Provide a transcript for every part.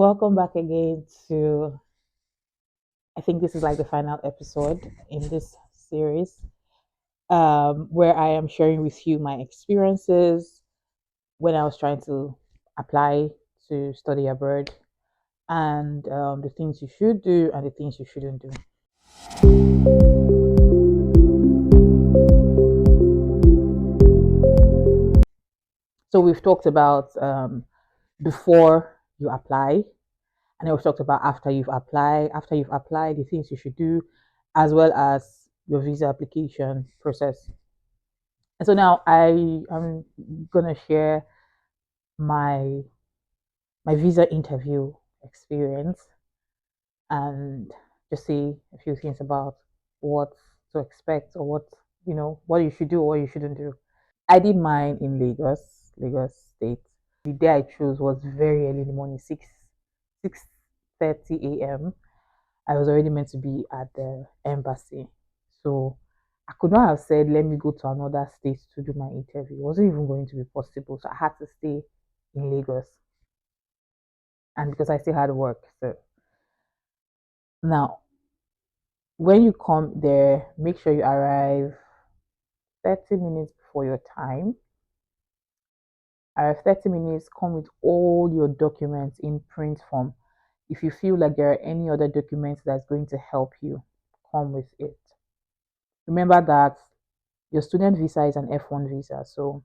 Welcome back again to, I think this is like the final episode in this series, where I am sharing with you my experiences when I was trying to apply to study abroad and the things you should do and the things you shouldn't do. So we've talked about before you apply, and then we've talked about after you've applied, the things you should do, as well as your visa application process. And so now I am gonna share my my visa interview experience and just say a few things about what to expect or what you should do or what you shouldn't do. I did mine in Lagos State. The day I chose was very early in the morning, 6:30 a.m. I was already meant to be at the embassy. So I could not have said, let me go to another state to do my interview. It wasn't even going to be possible. So I had to stay in Lagos. And because I still had work. So now, when you come there, make sure you arrive 30 minutes before your time. Arrive 30 minutes, come with all your documents in print form. If you feel like there are any other documents that's going to help you, come with it. Remember that your student visa is an F1 visa, so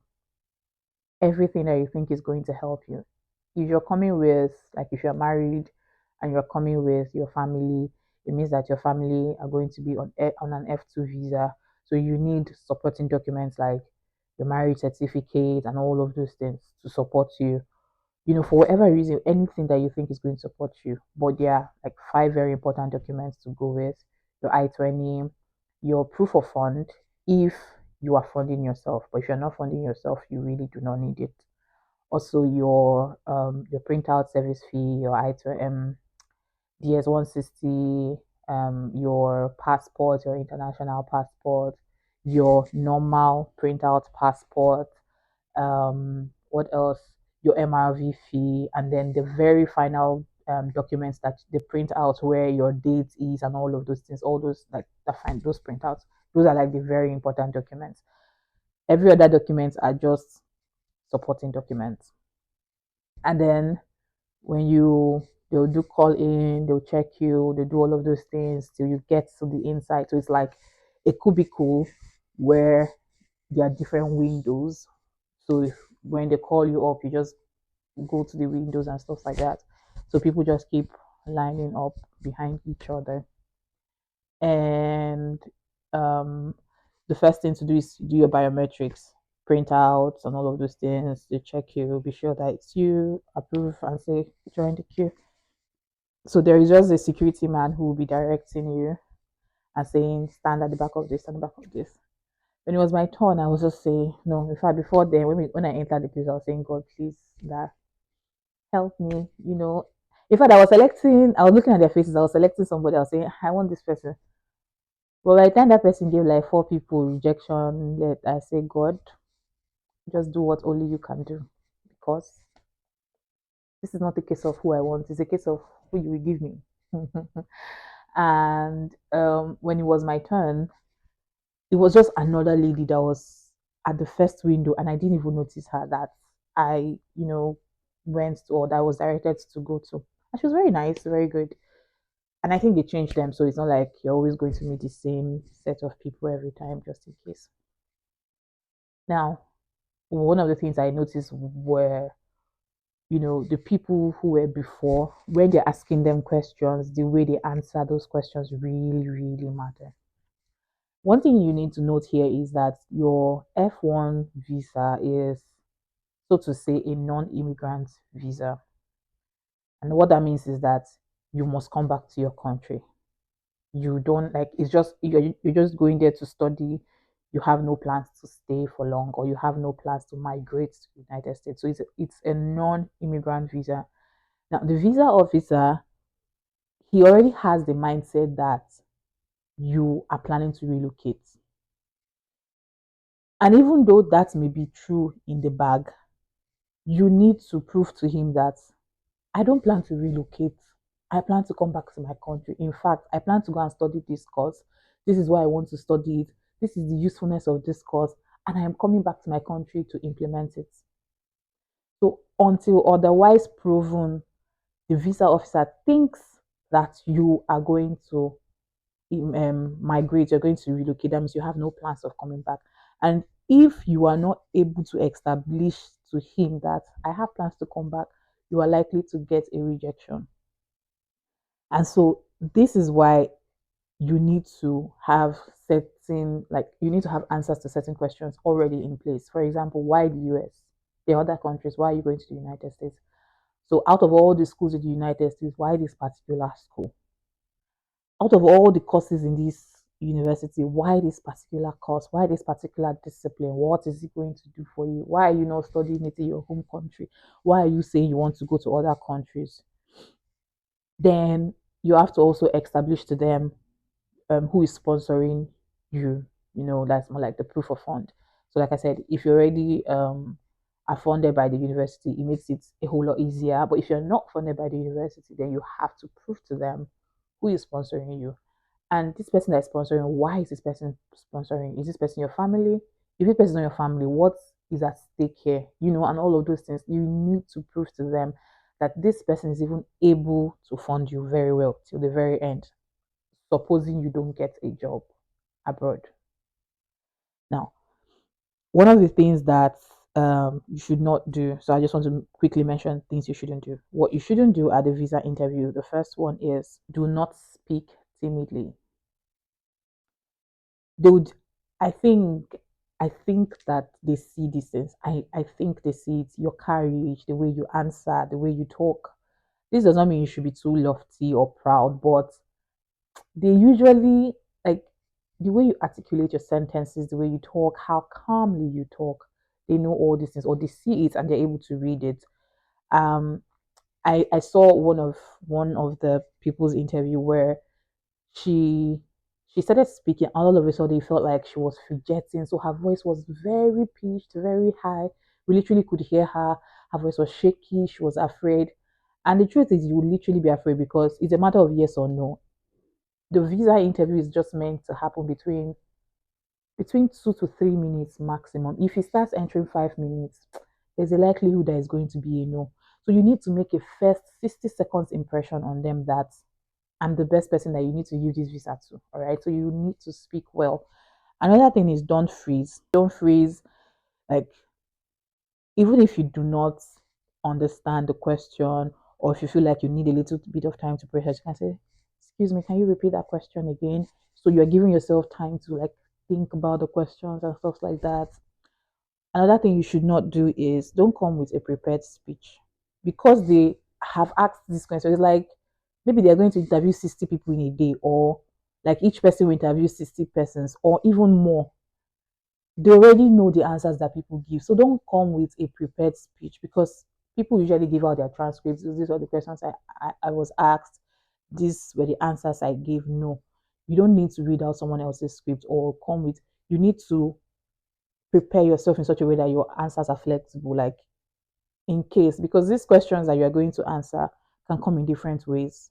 everything that you think is going to help you. If you're coming with, like if you're married and you're coming with your family, it means that your family are going to be on an F2 visa. So you need supporting documents like your marriage certificate and all of those things to support you. For whatever reason, anything that you think is going to support you. But there are like five very important documents to go with: your I-20, your proof of fund, if you are funding yourself. But if you're not funding yourself, you really do not need it. Also, your printout service fee, your I-20, DS-160, your passport, your international passport, your normal printout passport, what else? Your MRV fee, and then the very final documents that they print out where your date is and all of those things, all those like those printouts. Those are like the very important documents. Every other documents are just supporting documents. And then when they'll do call in, they'll check you, they do all of those things till you get to the inside. So it's like a cubicle where there are different windows. So when they call you up, you just go to the windows and stuff like that. So people just keep lining up behind each other. And um, the first thing to do is do your biometrics, printouts, and all of those things. They check you, be sure that it's you, approve, and say join the queue. So there is just a security man who will be directing you and saying stand at the back of this, stand at the back of this. When it was my turn, I was just saying no. In fact, before then, when I entered the place, I was saying, God, please, that help me. In fact, I was looking at their faces. I was selecting somebody. I was saying, I want this person. But by the time that person gave like four people rejection, I say, God, just do what only you can do, because this is not a case of who I want. It's a case of who you will give me. And when it was my turn, it was just another lady that was at the first window, and I didn't even notice her that I went to, or that I was directed to go to. And she was very nice, very good. And I think they changed them, so it's not like you're always going to meet the same set of people every time, just in case. Now, one of the things I noticed were, the people who were before, when they're asking them questions, the way they answer those questions really, really matter. One thing you need to note here is that your F1 visa is, so to say, a non-immigrant visa. And what that means is that you must come back to your country. You don't like, it's just you're just going there to study. You have no plans to stay for long, or you have no plans to migrate to the United States. So it's a non-immigrant visa. Now the visa officer, he already has the mindset that you are planning to relocate. And even though that may be true in the bag, you need to prove to him that I don't plan to relocate. I plan to come back to my country. In fact, I plan to go and study this course. This is why I want to study it. This is the usefulness of this course. And I am coming back to my country to implement it. So until otherwise proven, the visa officer thinks that you are going to migrate, you're going to relocate, that means you have no plans of coming back. And if you are not able to establish to him that I have plans to come back, you are likely to get a rejection. And so this is why you need to have you need to have answers to certain questions already in place. For example, why the US? The other countries, why are you going to the United States? So out of all the schools in the United States, why this particular school? Out of all the courses in this university, why this particular course? Why this particular discipline? What is it going to do for you? Why are you not studying it in your home country? Why are you saying you want to go to other countries? Then you have to also establish to them who is sponsoring you. That's more like the proof of fund. So, like I said, if you're already are funded by the university, it makes it a whole lot easier. But if you're not funded by the university, then you have to prove to them who is sponsoring you. And this person that is sponsoring, why is this person sponsoring? Is this person your family? If this person is not your family, what is at stake here? And all of those things. You need to prove to them that this person is even able to fund you very well till the very end, supposing you don't get a job abroad. Now, one of the things that you should not do, so I just want to quickly mention things you shouldn't do. What you shouldn't do at the visa interview, the first one is do not speak timidly. They would, I think, I think that they see these things. I think they see it, your courage, the way you answer, the way you talk. This does not mean you should be too lofty or proud, but they usually like the way you articulate your sentences, the way you talk, how calmly you talk. They know all these things, or they see it and they're able to read it. Um, I saw one of the people's interview where she she started speaking, and all of a sudden it felt like she was fidgeting. So her voice was very pitched, very high. We literally could hear her. Her voice was shaky. She was afraid. And the truth is, you will literally be afraid because it's a matter of yes or no. The visa interview is just meant to happen between 2 to 3 minutes maximum. If it starts entering 5 minutes, there's a likelihood that it's going to be a no. So you need to make a first 60 seconds impression on them that I'm the best person that you need to use this visa to. All right. So you need to speak well. Another thing is don't freeze. Don't freeze. Like, even if you do not understand the question, or if you feel like you need a little bit of time to process, you can say, excuse me, can you repeat that question again? So you're giving yourself time to like think about the questions and stuff like that. Another thing you should not do is don't come with a prepared speech because they have asked this question. It's like maybe they're going to interview 60 people in a day, or like each person will interview 60 persons, or even more. They already know the answers that people give. So don't come with a prepared speech because people usually give out their transcripts. These are the questions I was asked. These were the answers I gave. No, you don't need to read out someone else's script or come with, you need to prepare yourself in such a way that your answers are flexible. Like, in case, because these questions that you are going to answer can come in different ways.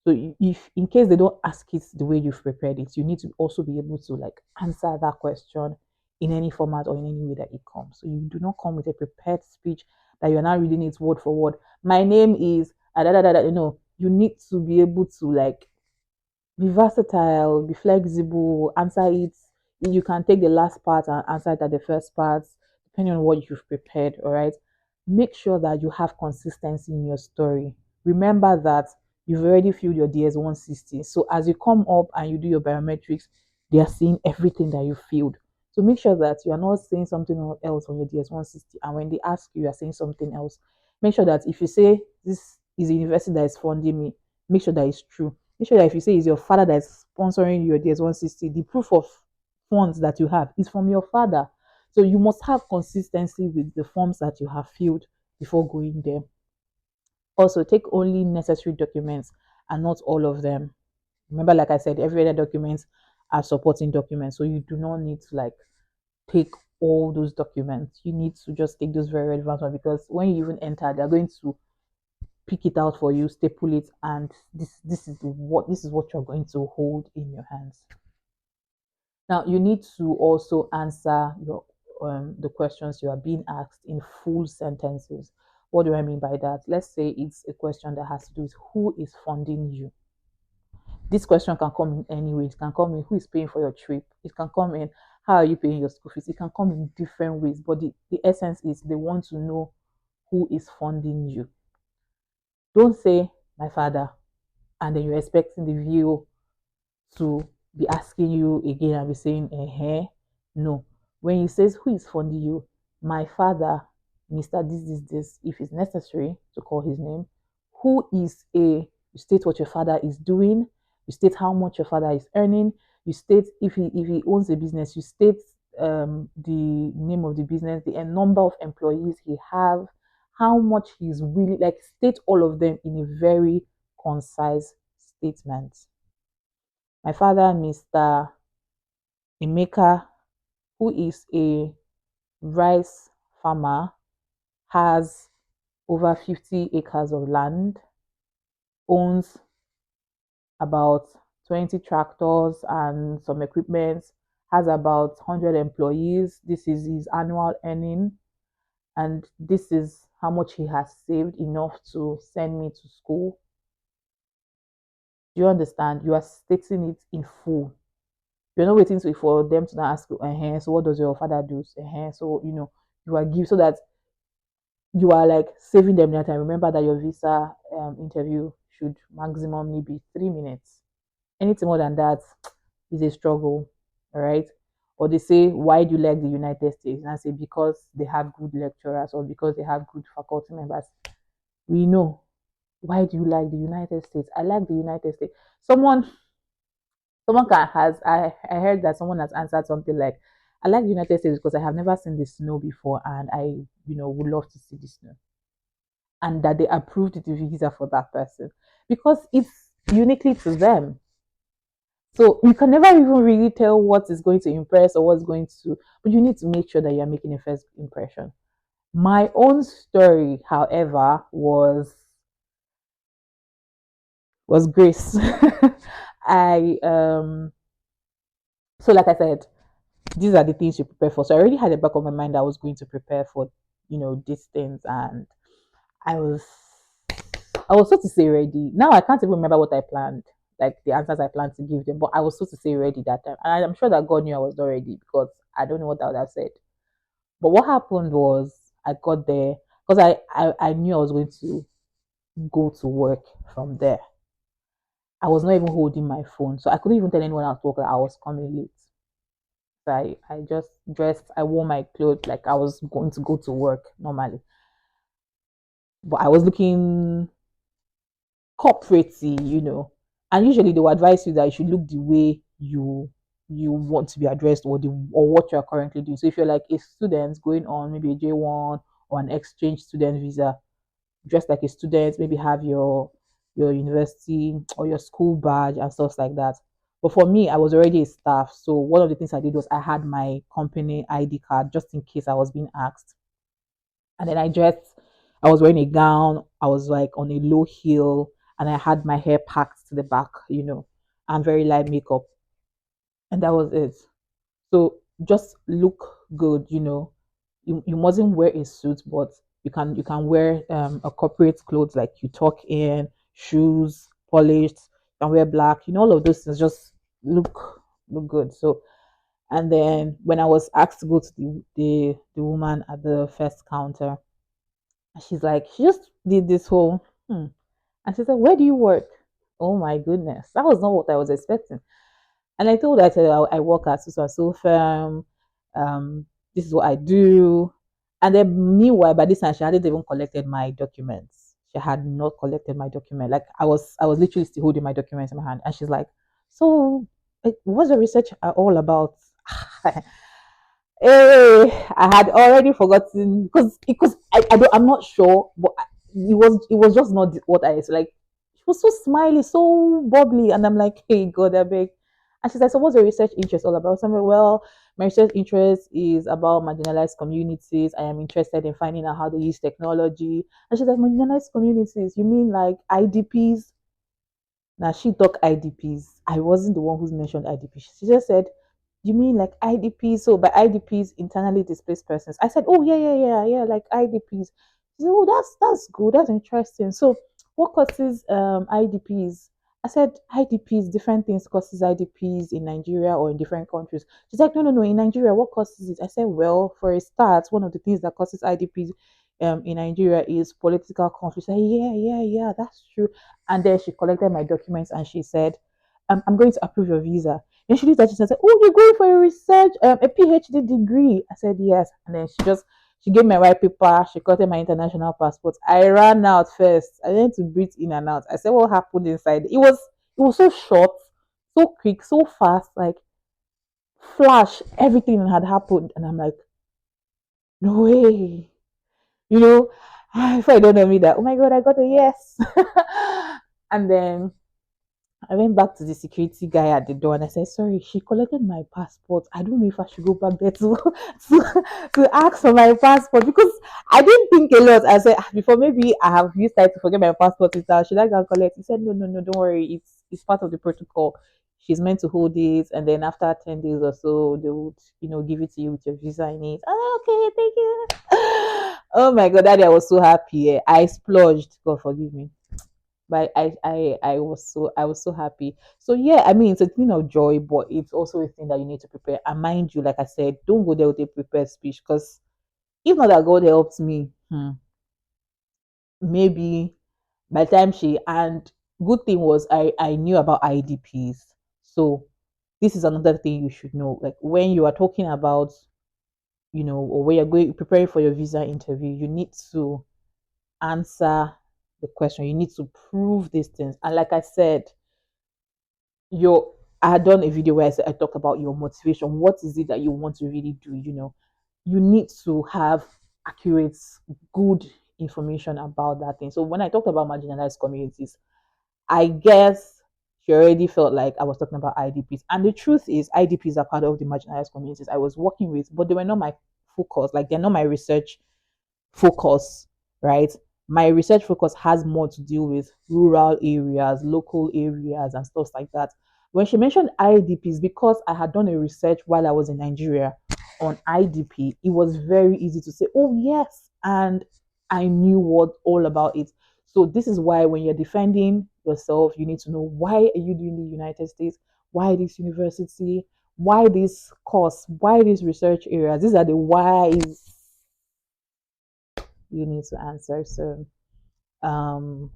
So if in case they don't ask it the way you've prepared it, you need to also be able to like answer that question in any format or in any way that it comes. So you do not come with a prepared speech that you're not reading it word for word. My name is da, da, da, da, you need to be able to like be versatile, be flexible, answer it. You can take the last part and answer it at the first part, depending on what you've prepared. All right. Make sure that you have consistency in your story. Remember that you've already filled your DS 160. So as you come up and you do your biometrics, they are seeing everything that you filled. So make sure that you are not saying something else on your DS 160. And when they ask you, you are saying something else. Make sure that if you say this is a university that is funding me, make sure that it's true. Make sure that if you say it's your father that's sponsoring your DS 160, the proof of funds that you have is from your father. So you must have consistency with the forms that you have filled before going there. Also, take only necessary documents and not all of them. Remember, like I said, every other documents are supporting documents. So you do not need to like take all those documents. You need to just take those very relevant ones because when you even enter, they're going to pick it out for you, staple it, and this is what you're going to hold in your hands. Now you need to also answer your the questions you are being asked in full sentences. What do I mean by that? Let's say it's a question that has to do with who is funding you. This question can come in any way. It can come in who is paying for your trip. It can come in how are you paying your school fees. It can come in different ways, but the essence is they want to know who is funding you. Don't say my father, and then you're expecting the view to be asking you again and be saying, no. When he says who is funding you, my father, Mr. This, if it's necessary to call his name, who is you state what your father is doing, you state how much your father is earning, you state if he owns a business, you state the name of the business, the number of employees he have, how much he's really like state all of them in a very concise statement. My father, Mr. Emeka, who is a rice farmer, has over 50 acres of land, owns about 20 tractors and some equipment, has about 100 employees. This is his annual earning, and this is how much he has saved enough to send me to school. Do you understand? You are stating it in full. You're not waiting for them to now ask you, so what does your father do? So you are give so that you are like saving them that time. Remember that your visa interview should maximum be 3 minutes. Anything more than that is a struggle. All right. Or they say, why do you like the United States? And I say because they have good lecturers or because they have good faculty members. We know. Why do you like the United States? I like the United States. Someone I heard that someone has answered something like, I like the United States because I have never seen the snow before and I would love to see the snow. And that they approved the visa for that person because it's uniquely to them. So you can never even really tell what is going to impress or what's going to, but you need to make sure that you're making a first impression. My own story, however, was grace. I so like I said, these are the things you prepare for. So I already had the back of my mind that I was going to prepare for, these things, and I was I was so to say ready. Now I can't even remember what I planned, like the answers I planned to give them, but I was so to say ready that time. And I'm sure that God knew I was not ready because I don't know what I would have said. But what happened was I got there because I knew I was going to go to work from there. I was not even holding my phone. So I couldn't even tell anyone at work that I was coming late. So I just dressed, I wore my clothes like I was going to go to work normally. But I was looking corporate. And usually they will advise you that you should look the way you want to be addressed or what you are currently doing. So if you're like a student going on maybe a J1 or an exchange student visa, dress like a student, maybe have your university or your school badge and stuff like that. But for me, I was already a staff. So one of the things I did was I had my company ID card just in case I was being asked. And then I was wearing a gown, I was like on a low heel, and I had my hair packed to the back, and very light makeup. And that was it. So just look good. You mustn't wear a suit, but you can wear a corporate clothes like you talk in, shoes, polished, you can wear black, all of those things just look good. So and then when I was asked to go to the woman at the first counter, she's like, she just did this whole and she said, where do you work? Oh my goodness, that was not what I was expecting. And I told her, I work at so and so firm. This is what I do. And then meanwhile, by this time, she hadn't even collected my documents. She had not collected my document. Like I was literally still holding my documents in my hand. And she's like, so what's the research all about? I had already forgotten because I'm not sure, but it was just not what I like. She was so smiley, so bubbly, and I'm like, hey God, I beg. And she's like, so what's your research interest all about? Somewhere, well, my research interest is about marginalized communities. I am interested in finding out how they use technology. And she's like, marginalized communities, you mean like IDPs? Now she talk IDPs. I wasn't the one who's mentioned IDPs. She just said, you mean like IDPs? So by IDPs, internally displaced persons. I said, oh yeah, like IDPs. She said, oh, that's good, that's interesting. So what causes IDPs? I said IDPs, different things causes IDPs in Nigeria or in different countries. She's like, no, in Nigeria, what causes it? I said, well, for a start, one of the things that causes IDPs in Nigeria is political conflict. She said, yeah, that's true. And then she collected my documents and she said, I'm going to approve your visa. And she looked at it and said, oh, you're going for a research, a PhD degree. I said, yes. And then she gave me my white paper. She collected my international passport. I ran out first. I went to breathe in and out. I said, what happened inside? It was so short, so quick, so fast, like flash, everything had happened. And I'm like, no way. You know, if I don't know me that, oh my God, I got a yes. And then I went back to the security guy at the door and I said, sorry, she collected my passport. I don't know if I should go back there to ask for my passport because I didn't think a lot. I said, before maybe I have used time to forget my passport. Should I go and collect? He said, no, don't worry. It's part of the protocol. She's meant to hold it. And then after 10 days or so, they would, give it to you with your visa in it. Oh, okay, thank you. Oh my God, daddy, I was so happy. I splurged. God forgive me, but I was so happy. So yeah, I mean it's a thing of joy, but it's also a thing that you need to prepare. And mind you, like I said, don't go there with a prepared speech because if not that God helps me, maybe by the time she and good thing was I knew about IDPs. So this is another thing you should know. Like when you are talking about, or when you're going preparing for your visa interview, you need to answer the question. You need to prove these things. And like I said, your I had done a video where I talked about your motivation. What is it that you want to really do? You need to have accurate, good information about that thing. So when I talked about marginalized communities, I guess she already felt like I was talking about IDPs. And the truth is, IDPs are part of the marginalized communities I was working with, but they were not my focus. Like they're not my research focus, right? My research focus has more to do with rural areas, local areas, and stuff like that. When she mentioned IDPs, because I had done a research while I was in Nigeria on IDP, it was very easy to say, oh, yes. And I knew what all about it. So, this is why when you're defending yourself, you need to know why are you doing the United States? Why this university? Why this course? Why these research areas? These are the whys you need to answer. So, um,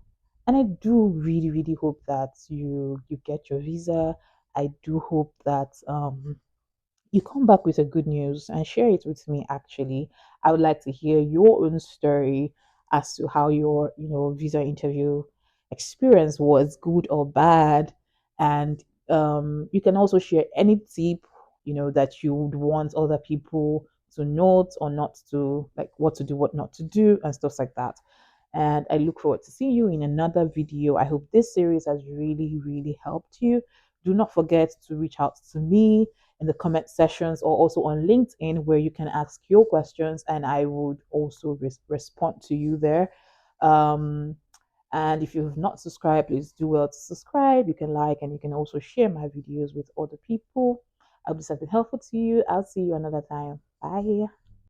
and I do really, really hope that you get your visa. I do hope that you come back with a good news and share it with me. Actually, I would like to hear your own story as to how your visa interview experience was, good or bad. And you can also share any tip that you would want other people to note or not to, like what to do, what not to do, and stuff like that. And I look forward to seeing you in another video. I hope this series has really, really helped you. Do not forget to reach out to me in the comment sections or also on LinkedIn where you can ask your questions and I would also respond to you there. Um, and if you have not subscribed, please do well to subscribe. You can like and you can also share my videos with other people. I hope this has been helpful to you. I'll see you another time. Bye.